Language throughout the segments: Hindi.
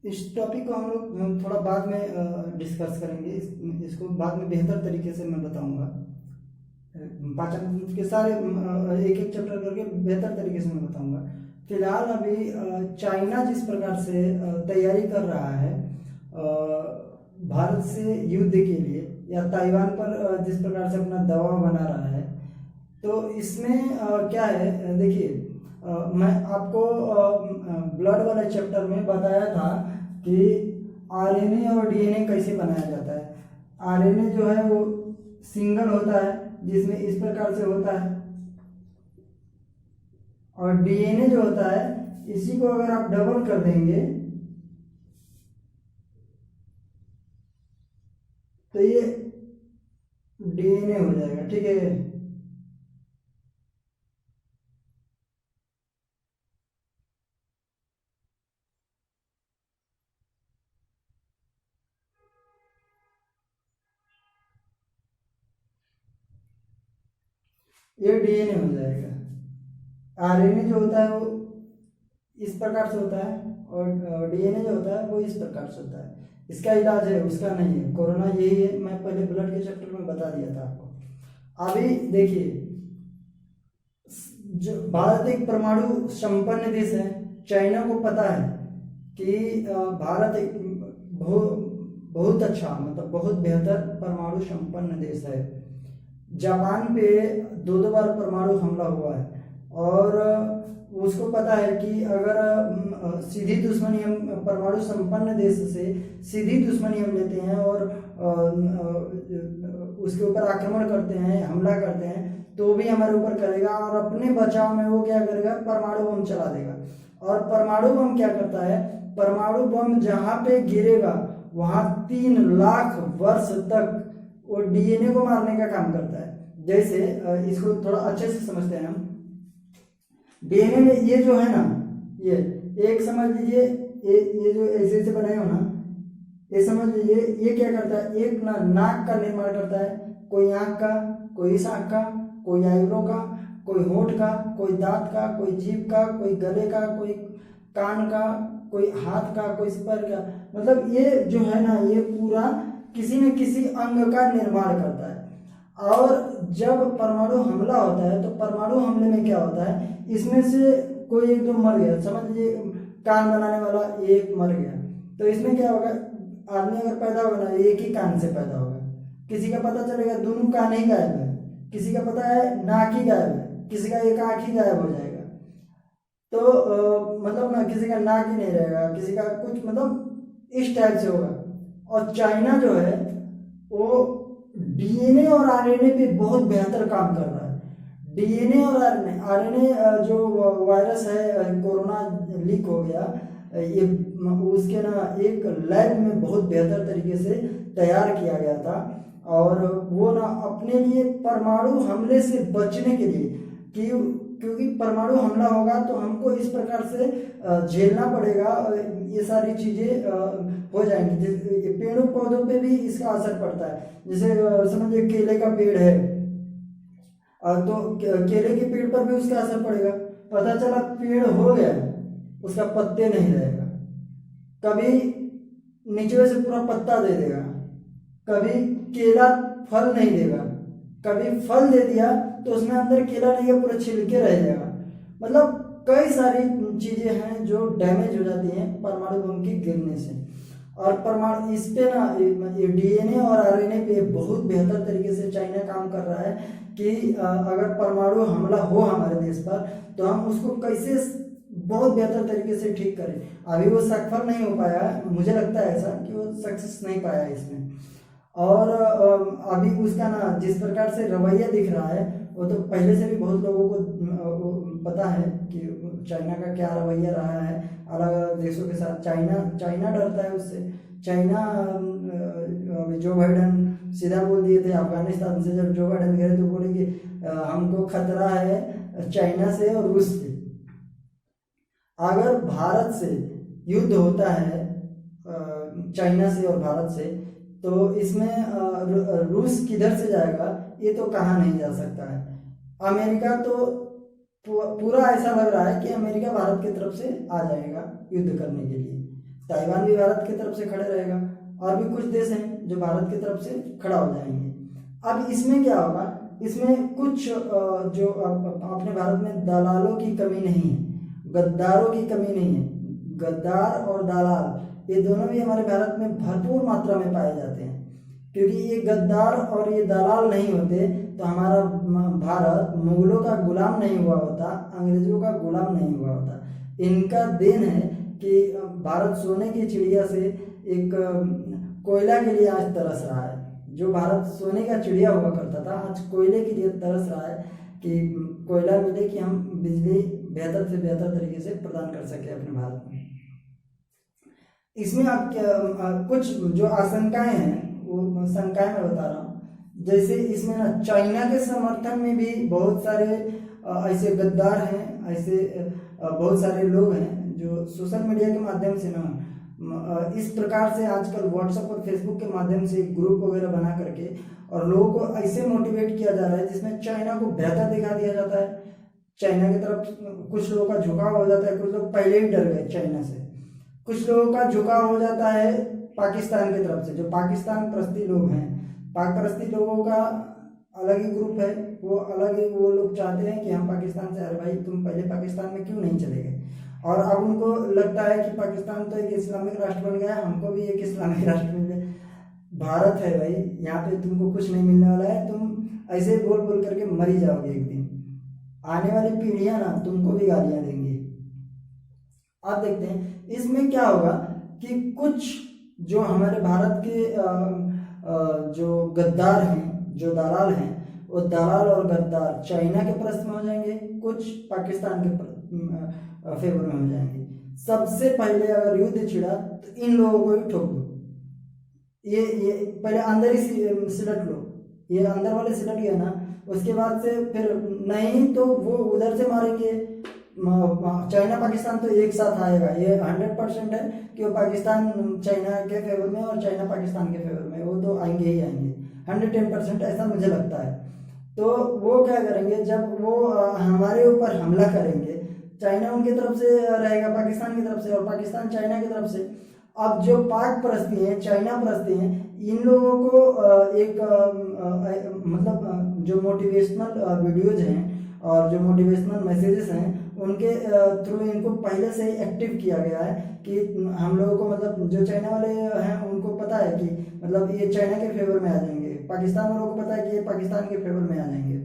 इस टॉपिक को हम लोग थोड़ा बाद में डिस्कस करेंगे। इसको बाद में बेहतर तरीके से मैं बताऊंगा। पाचन के सारे एक एक चैप्टर करके बेहतर तरीके से मैं बताऊंगा। फिलहाल अभी चाइना जिस प्रकार से तैयारी कर रहा है भारत से युद्ध के लिए, या ताइवान पर जिस प्रकार से अपना दबाव बना रहा है, तो इसमें क्या है देखिए, मैं आपको ब्लड वाले चैप्टर में बताया था कि आरएनए और डीएनए कैसे बनाया जाता है। आरएनए जो है वो सिंगल होता है, जिसमें इस प्रकार से होता है, और डीएनए जो होता है इसी को अगर आप डबल कर देंगे तो ये डीएनए हो जाएगा। ठीक है, ये डीएनए हो जाएगा। आरएनए जो होता है वो इस प्रकार से होता है, और डीएनए जो होता है वो इस प्रकार से होता है। इसका इलाज है, उसका नहीं है। कोरोना यही है, मैं पहले ब्लड के चैप्टर में बता दिया था आपको। अभी देखिए, जो भारत एक परमाणु संपन्न देश है। चाइना को पता है कि भारत एक बहुत बहुत अच्छा, मतलब बहुत बेहतर परमाणु संपन्न देश है। जापान पे दो दो बार परमाणु हमला हुआ है, और उसको पता है कि अगर सीधी दुश्मनी हम परमाणु संपन्न देश से सीधी दुश्मनी हम लेते हैं और उसके ऊपर आक्रमण करते हैं, हमला करते हैं, तो भी हमारे ऊपर करेगा, और अपने बचाव में वो क्या करेगा, परमाणु बम चला देगा। और परमाणु बम क्या करता है, परमाणु बम जहां पे गिरेगा वहां 3 लाख वर्ष तक वो डीएनए को मारने का काम करता है। जैसे इसको थोड़ा अच्छे से समझते हैं हम। डीएनए में ये जो है ना, ये एक समझ लीजिए, ये जो ऐसे ऐसे बनाए हो ना, ये समझ लीजिए ये क्या करता है, एक ना नाक का निर्माण करता है। कोई आंख का, कोई इस आंख का, कोई आईब्रो का, कोई होठ का, कोई दांत का, कोई जीभ का, कोई गले का, कोई कान का, कोई हाथ का, कोई पैर का। मतलब ये जो है ना, ये पूरा किसी न किसी अंग का निर्माण करता है। और जब परमाणु हमला होता है तो परमाणु हमले में क्या होता है, इसमें से कोई एक दो मर गया, समझ लीजिए कान बनाने वाला एक मर गया, तो इसमें क्या होगा, आदमी अगर पैदा होगा ना एक ही कान से पैदा होगा। किसी का पता चलेगा दोनों कान ही गायब है, किसी का पता है नाक ही गायब है, किसी का एक आंख ही गायब हो जाएगा। तो मतलब ना किसी का नाक ही नहीं रहेगा, किसी का कुछ, मतलब इस टाइप से होगा। और चाइना जो है वो डीएनए और आरएनए पे बहुत बेहतर काम कर रहा है। डीएनए और आरएनए, आरएनए जो वायरस है, कोरोना लीक हो गया, ये उसके ना एक लैब में बहुत बेहतर तरीके से तैयार किया गया था। और वो ना अपने लिए परमाणु हमले से बचने के लिए, कि क्योंकि परमाणु हमला होगा तो हमको इस प्रकार से झेलना पड़ेगा, ये सारी चीजें हो जाएंगी। जैसे पेड़ों पौधों पे भी इसका असर पड़ता है। जैसे समझिए केले का पेड़ है, तो केले के पेड़ पर भी उसका असर पड़ेगा। पता चला पेड़ हो गया, उसका पत्ते नहीं रहेगा, कभी नीचे से पूरा पत्ता दे देगा, कभी केला फल नहीं देगा, कभी फल दे दिया तो उसमें अंदर केला नहीं है, पूरा छिलके रह जाएगा। मतलब कई सारी चीजें हैं जो डैमेज हो जाती हैं परमाणु बम के गिरने से। और परमाणु इस पे ना ये डीएनए और आरएनए पे बहुत बेहतर तरीके से चाइना काम कर रहा है कि अगर परमाणु हमला हो हमारे देश पर तो हम उसको कैसे बहुत बेहतर तरीके से ठीक करें। अभी वो सफल नहीं हो पाया है, मुझे लगता है ऐसा कि वो सक्सेस नहीं पाया है इसमें। और अभी उसका ना जिस प्रकार से रवैया दिख रहा है, वो तो पहले से भी बहुत लोगों को पता है कि चाइना का क्या रवैया रहा है अलग अलग देशों के साथ। चाइना चाइना डरता है उससे। चाइना अभी जो बाइडन सीधा बोल दिए थे अफगानिस्तान से, जब जो बाइडन गए तो बोले कि हमको खतरा है चाइना से और रूस से। अगर भारत से युद्ध होता है चाइना से और भारत से, तो इसमें रूस किधर से जाएगा ये तो कहा नहीं जा सकता है। अमेरिका तो पूरा ऐसा लग रहा है कि अमेरिका भारत की तरफ से आ जाएगा युद्ध करने के लिए। ताइवान भी भारत की तरफ से खड़े रहेगा, और भी कुछ देश हैं जो भारत की तरफ से खड़ा हो जाएंगे। अब इसमें क्या होगा, इसमें कुछ जो अपने भारत में दलालों की कमी नहीं है, गद्दारों की कमी नहीं है। गद्दार और दलाल ये दोनों भी हमारे भारत में भरपूर मात्रा में पाए जाते हैं, क्योंकि ये गद्दार और ये दलाल नहीं होते तो हमारा भारत मुगलों का गुलाम नहीं हुआ होता, अंग्रेजों का गुलाम नहीं हुआ होता। इनका देन है कि भारत सोने की चिड़िया से एक कोयला के लिए आज तरस रहा है। जो भारत सोने का चिड़िया हुआ करता था आज कोयले के लिए तरस रहा है कि कोयला मिले कि हम बिजली बेहतर से बेहतर तरीके से प्रदान कर सके अपने भारत में। इसमें आप कुछ जो आशंकाएं हैं वो शंकाएं मैं बता रहा हूँ। जैसे इसमें ना चाइना के समर्थन में भी बहुत सारे ऐसे गद्दार हैं, ऐसे बहुत सारे लोग हैं जो सोशल मीडिया के माध्यम से ना इस प्रकार से आजकल व्हाट्सएप और फेसबुक के माध्यम से ग्रुप वगैरह बना करके और लोगों को ऐसे मोटिवेट किया जा रहा है जिसमें चाइना को बेहतर दिखा दिया जाता है। चाइना की तरफ कुछ लोगों का झुकाव हो जाता है, कुछ लोग पहले ही डर गए चाइना से। कुछ लोगों का झुकाव हो जाता है पाकिस्तान की तरफ से, जो पाकिस्तान प्रस्ती लोग हैं। पाक प्रस्ती लोगों का अलग ही ग्रुप है, वो अलग ही, वो लोग चाहते हैं कि हम पाकिस्तान से, अरे भाई तुम पहले पाकिस्तान में क्यों नहीं चले गए। और अब उनको लगता है कि पाकिस्तान तो एक इस्लामिक राष्ट्र बन गया, हमको भी एक इस्लामिक राष्ट्र मिल जाए। भारत है भाई, यहाँ पे तुमको कुछ नहीं मिलने वाला है, तुम ऐसे बोल बोल करके मरी जाओगे एक दिन। आने वाली पीढ़ियां ना तुमको भी गालियां देंगी। आप देखते हैं इसमें क्या होगा कि कुछ जो हमारे भारत के जो गद्दार हैं, जो दलाल हैं, वो दलाल और गद्दार चाइना के प्रश्न में हो जाएंगे, कुछ पाकिस्तान के फेवर में हो जाएंगे। सबसे पहले अगर युद्ध छिड़ा तो इन लोगों को ही ठोक दो। ये पहले अंदर ही सिलट लो, ये अंदर वाले सिलट गए ना, उसके बाद से फिर नहीं तो वो उधर से मारेंगे। चाइना पाकिस्तान तो एक साथ आएगा, ये 100% है कि वो पाकिस्तान चाइना के फेवर में और चाइना पाकिस्तान के फेवर में, वो तो आएंगे ही आएंगे 110%, ऐसा मुझे लगता है। तो वो क्या करेंगे, जब वो हमारे ऊपर हमला करेंगे, चाइना उनकी तरफ से रहेगा पाकिस्तान की तरफ से और पाकिस्तान चाइना की तरफ से। अब जो पाक परस्ती हैं, चाइना परस्ती हैं, इन लोगों को एक मतलब जो मोटिवेशनल वीडियोज हैं और जो मोटिवेशनल मैसेजेस हैं उनके थ्रू इनको पहले से ही एक्टिव किया गया है कि हम लोगों को, मतलब जो चाइना वाले हैं उनको पता है कि मतलब ये चाइना के फेवर में आ जाएंगे, पाकिस्तान वालों को पता है कि ये पाकिस्तान के फेवर में आ जाएंगे।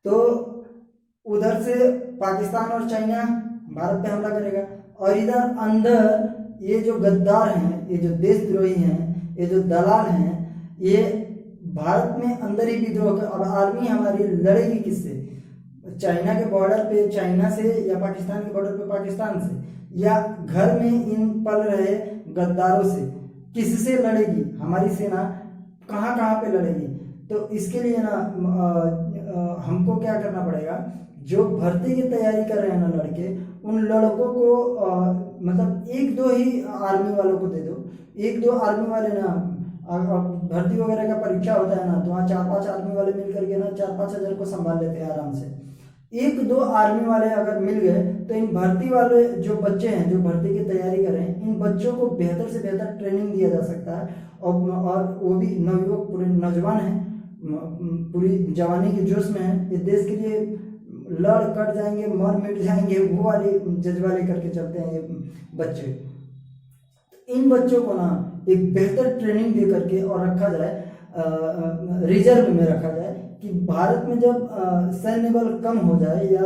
तो उधर से पाकिस्तान और चाइना भारत पे हमला करेगा और इधर अंदर ये जो गद्दार हैं, ये जो देशद्रोही हैं, ये जो दलाल हैं, ये भारत में अंदर ही विद्रोह कर। अब आर्मी हमारी लड़ेगी किससे? चाइना के बॉर्डर पे चाइना से, या पाकिस्तान के बॉर्डर पे पाकिस्तान से, या घर में इन पल रहे गद्दारों से, किससे लड़ेगी हमारी सेना? कहाँ कहाँ पे लड़ेगी? तो इसके लिए ना हमको क्या करना पड़ेगा, जो भर्ती की तैयारी कर रहे हैं ना लड़के, उन लड़कों को मतलब 1-2 ही आर्मी वालों को दे दो। 1-2 आर्मी वाले ना, भर्ती वगैरह का परीक्षा होता है ना, तो वहाँ 4-5 आर्मी वाले मिल करके ना 4-5 हज़ार को संभाल लेते हैं आराम से। 1-2 आर्मी वाले अगर मिल गए तो इन भर्ती वाले जो बच्चे हैं, जो भर्ती की तैयारी कर रहे हैं, इन बच्चों को बेहतर से बेहतर ट्रेनिंग दिया जा सकता है। और वो भी नवयुवक, पूरे नौजवान हैं, पूरी जवानी के जोश में है, ये देश के लिए लड़ कट जाएंगे, मर मिट जाएंगे, वो वाले जज्बा लेकर के चलते हैं ये बच्चे। इन बच्चों को ना एक बेहतर ट्रेनिंग दे करके और रखा जाए, रिजर्व में रखा जाए कि भारत में जब सैन्य बल कम हो जाए या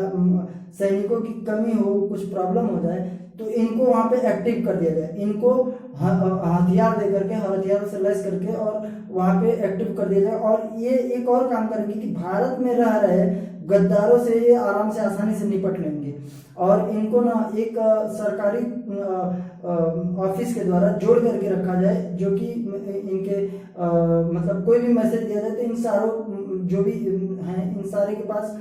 सैनिकों की कमी हो, कुछ प्रॉब्लम हो जाए, तो इनको वहाँ पे एक्टिव कर दिया जाए। इनको हथियार दे करके, हथियारों से लैस करके और वहाँ पे एक्टिव कर दिया जाए। और ये एक और काम करेंगे कि भारत में रह रहे गद्दारों से ये आराम से आसानी से निपट लेंगे और इनको ना एक सरकारी ऑफिस के द्वारा जोड़ करके रखा जाए, जो कि इनके मतलब कोई भी मैसेज दिया जाए तो इन सारों जो भी हैं, इन सारे के पास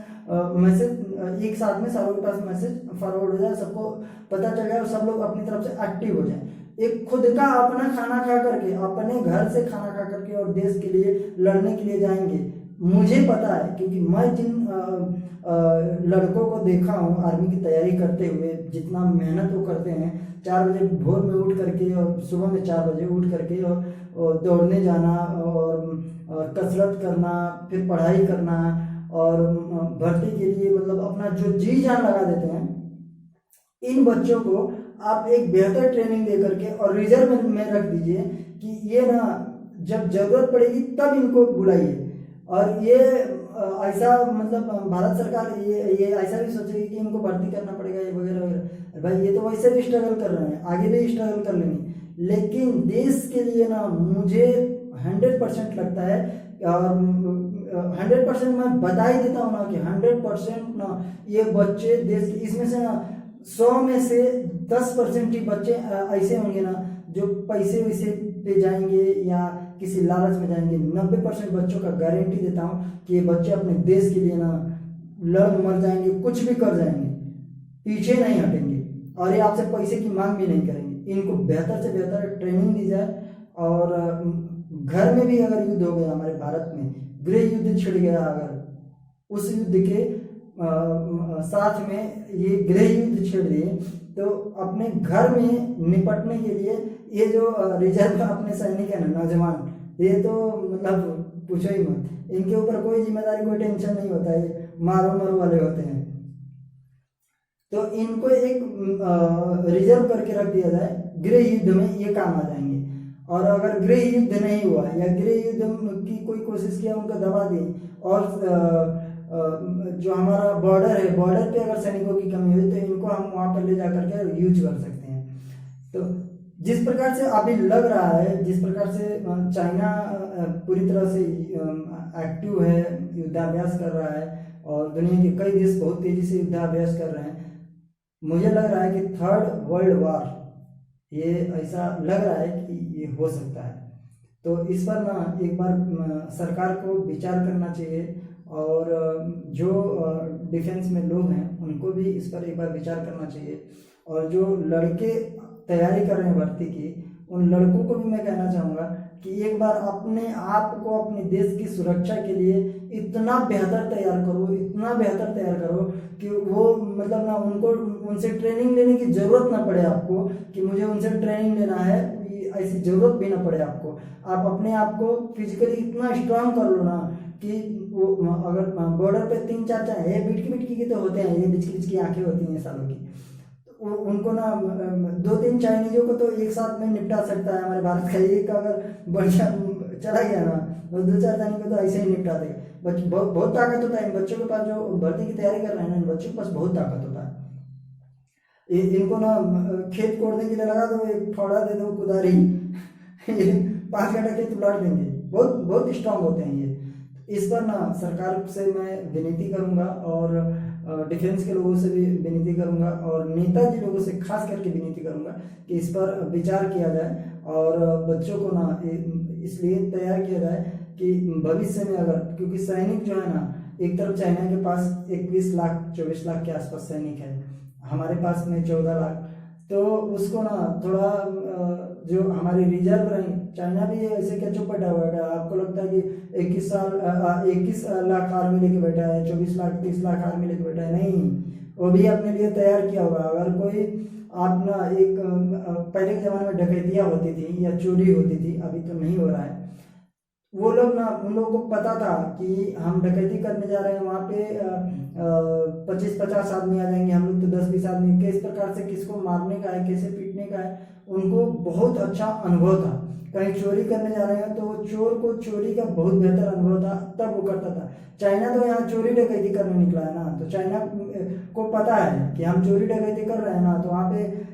मैसेज एक साथ में सारों के पास मैसेज फॉरवर्ड हो जाए, सबको पता चल जाए और सब लोग अपनी तरफ से एक्टिव हो जाए। एक खुद का अपना खाना खा करके, अपने घर से खाना खा करके और देश के लिए लड़ने के लिए जाएंगे, मुझे पता है, क्योंकि मैं जिन लड़कों को देखा हूँ आर्मी की तैयारी करते हुए, जितना मेहनत वो करते हैं, 4 बजे भोर में उठ करके और सुबह में 4 बजे उठ करके और दौड़ने जाना और कसरत करना, फिर पढ़ाई करना और भर्ती के लिए मतलब अपना जो जी जान लगा देते हैं, इन बच्चों को आप एक बेहतर ट्रेनिंग दे करके और रिजर्व में रख दीजिए कि ये ना जब जरूरत पड़ेगी तब इनको बुलाइए। और ये ऐसा मतलब भारत सरकार ये ऐसा भी सोचेगी कि इनको भर्ती करना पड़ेगा ये वगैरह वगैरह। भाई ये तो वैसे भी स्ट्रगल कर रहे हैं, आगे भी स्ट्रगल कर लेंगे, लेकिन देश के लिए ना मुझे 100% लगता है, और 100% मैं बता ही देता हूँ ना कि 100% ना ये बच्चे देश के, इसमें से ना 100 में से 10% ही बच्चे ऐसे होंगे ना जो पैसे वैसे पे जाएंगे या किसी लालच में जाएंगे। 90% बच्चों का गारंटी देता हूँ कि ये बच्चे अपने देश के लिए ना लड़ मर जाएंगे, कुछ भी कर जाएंगे, पीछे नहीं हटेंगे और ये आपसे पैसे की मांग भी नहीं करेंगे। इनको बेहतर से बेहतर ट्रेनिंग दी जाए। और घर में भी अगर युद्ध हो गया हमारे भारत में, गृह युद्ध छिड़ गया अगर, उस युद्ध के साथ में ये गृह युद्ध छेड़ दिए, तो अपने घर में निपटने के लिए ये जो रिजर्व अपने सैनिक है ना, नौजवान, ये तो मतलब पूछो ही मत, इनके ऊपर कोई जिम्मेदारी कोई टेंशन नहीं होता है, मारो मरो वाले होते हैं। तो इनको एक रिजर्व करके रख दिया जाए, गृह युद्ध में ये काम आ जाएंगे। और अगर गृह युद्ध नहीं हुआ या गृह युद्ध की कोई कोशिश किया, उनको दबा दी, और जो हमारा बॉर्डर है, बॉर्डर पे अगर सैनिकों की कमी हुई तो इनको हम वहाँ पर ले जा करके यूज कर सकते हैं। तो जिस प्रकार से अभी लग रहा है, जिस प्रकार से चाइना पूरी तरह से एक्टिव है, युद्धाभ्यास कर रहा है और दुनिया के कई देश बहुत तेजी से युद्धाभ्यास कर रहे हैं, मुझे लग रहा है कि 3rd वर्ल्ड वॉर ये ऐसा लग रहा है कि ये हो सकता है। तो इस पर ना एक बार सरकार को विचार करना चाहिए, और जो डिफेंस में लोग हैं उनको भी इस पर एक बार विचार करना चाहिए। और जो लड़के तैयारी कर रहे हैं भर्ती की, उन लड़कों को भी मैं कहना चाहूँगा कि एक बार अपने आप को अपने देश की सुरक्षा के लिए इतना बेहतर तैयार करो, इतना बेहतर तैयार करो कि वो मतलब ना उनको उनसे ट्रेनिंग लेने की ज़रूरत ना पड़े आपको, कि मुझे उनसे ट्रेनिंग लेना है, ऐसी ज़रूरत भी ना पड़े आपको। आप अपने आप को फिजिकली इतना स्ट्रांग कर लो ना कि वो अगर बॉर्डर पे 3-4 ये बिटकी बिटकी के तो होते हैं, ये बिचकी बिचकी आंखें होती हैं सालों की, तो उनको ना 2-3 चाइनीजों को तो एक साथ में निपटा सकता है हमारे भारत का। एक अगर बढ़िया चला गया ना, वो 2-4 चाइनी को तो ऐसे ही निपटा देगा। बहुत ताकत होता है इन बच्चों के पास, जो भर्ती की तैयारी कर रहे हैं ना, इन बच्चों के पास बहुत ताकत होता है। इनको ना खेत कोड़ने के लिए लगा दो, एक फावड़ा दे दो, कुदारी 5 घंटा खेत उलाट देंगे, बहुत बहुत स्ट्रांग होते हैं ये। इस पर ना सरकार से मैं विनती करूंगा, और डिफेंस के लोगों से भी विनती करूंगा, और नेताजी लोगों से खास करके विनती करूंगा कि इस पर विचार किया जाए, और बच्चों को ना इसलिए तैयार किया जाए कि भविष्य में अगर, क्योंकि सैनिक जो है ना, एक तरफ चाइना के पास 21 लाख 24 लाख के आसपास सैनिक है, हमारे पास में 14 लाख, तो उसको ना थोड़ा जो हमारी रिजर्व रही, चाइना भी ऐसे क्या चुप बैठा हुआ है? आपको लगता है कि 21 लाख आर्मी लेके बैठा है, 24 लाख 30 लाख आर्मी लेके बैठा है? नहीं, वो भी अपने लिए तैयार किया होगा। अगर कोई आप ना एक पहले के ज़माने में डकैतियाँ होती थी या चोरी होती थी, अभी तो नहीं हो रहा है, वो लोग ना, उन लोगों को पता था कि हम डकैती करने जा रहे हैं, वहाँ पे 25-50 आदमी आ जाएंगे, हम लोग तो 10-20 आदमी, किस प्रकार से किसको मारने का है, कैसे पीटने का है, उनको बहुत अच्छा अनुभव था। कहीं चोरी करने जा रहे हैं तो चोर को चोरी का बहुत बेहतर अनुभव था, तब वो करता था। चाइना तो यहाँ चोरी डकैती करने निकला है ना, तो चाइना को पता है कि हम चोरी डकैती कर रहे हैं ना, तो वहाँ पे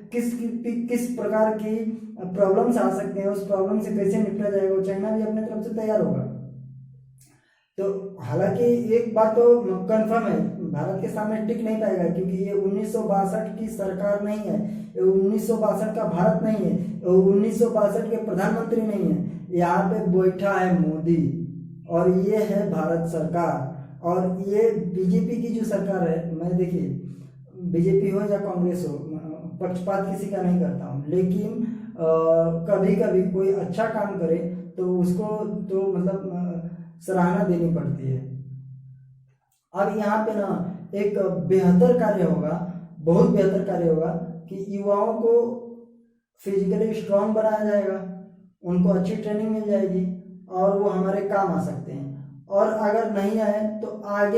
किस प्रकार की प्रॉब्लम्स आ सकते हैं, उस प्रॉब्लम से कैसे निपटा जाएगा, वो चाइना भी अपने तरफ से तैयार होगा। तो हालांकि एक बात तो कंफर्म है, भारत के सामने टिक नहीं पाएगा, क्योंकि ये 1962 की सरकार नहीं है, 1962 का भारत नहीं है, 1962 के प्रधानमंत्री नहीं है, यहाँ पे बैठा है मोदी, और ये है भारत सरकार। और ये बीजेपी की जो सरकार है, मैं देखिए बीजेपी हो या कांग्रेस हो, पक्षपात किसी का नहीं करता हूँ, लेकिन कभी कभी कोई अच्छा काम करे तो उसको तो मतलब सराहना देनी पड़ती है। अब यहाँ पे ना एक बेहतर कार्य होगा, बहुत बेहतर कार्य होगा कि युवाओं को फिजिकली स्ट्रांग बनाया जाएगा, उनको अच्छी ट्रेनिंग मिल जाएगी और वो हमारे काम आ सकते हैं। और अगर नहीं आए तो आगे